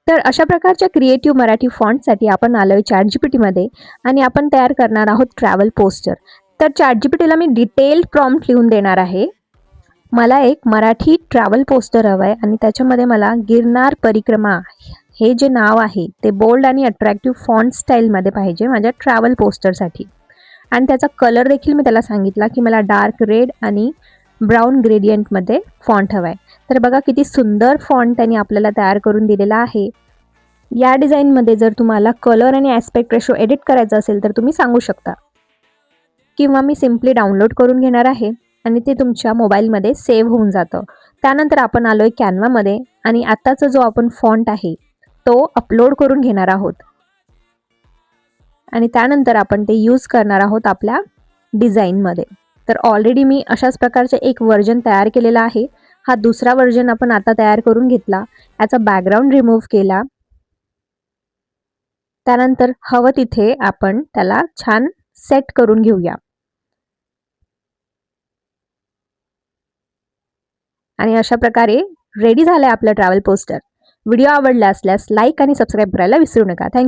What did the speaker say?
तर अशा प्रकारच्या क्रिएटिव्ह मराठी फॉन्टसाठी आपण आलोय ChatGPTमध्ये आणि आपण तयार करणार आहोत ट्रॅव्हल पोस्टर. तर ChatGPTला मी डिटेल प्रॉम्प्ट लिहून देणार आहे. मला एक मराठी ट्रॅव्हल पोस्टर हवं आहे आणि त्याच्यामध्ये मला गिरनार परिक्रमा हे जे नाव आहे ते बोल्ड आणि अट्रॅक्टिव्ह फॉन्ट स्टाईलमध्ये पाहिजे माझ्या ट्रॅव्हल पोस्टरसाठी. आणि त्याचा कलर देखील मी त्याला सांगितला की मला डार्क रेड आणि ब्राऊन ग्रेडियंटमध्ये फॉन्ट हवा आहे. तर बघा किती सुंदर फॉन्ट त्यांनी आपल्याला तयार करून दिलेला आहे. या डिझाईनमध्ये जर तुम्हाला कलर आणि ॲस्पेक्ट रेशो एडिट करायचा असेल तर तुम्ही सांगू शकता, किंवा मी सिम्पली डाउनलोड करून घेणार आहे आणि ते तुमच्या मोबाईलमध्ये सेव्ह होऊन जातं. त्यानंतर आपण आलोय कॅनवामध्ये आणि आत्ताचा जो आपण फॉन्ट आहे तो अपलोड करून घेणार आहोत आणि त्यानंतर आपण ते यूज करणार आहोत आपल्या डिझाईनमध्ये. तर ऑलरेडी मी अशाच प्रकारचे एक व्हर्जन तयार केलेला आहे. हा दुसरा व्हर्जन आपण आता तयार करून घेतला. याचा बॅकग्राऊंड रिमूव्ह केला. त्यानंतर हवं तिथे आपण त्याला छान सेट करून घेऊया. आणि अशा प्रकारे रेडी झालंय आपलं ट्रॅव्हल पोस्टर. व्हिडिओ आवडला असल्यास लाईक आणि सबस्क्राईब करायला विसरू नका. थँक्यू.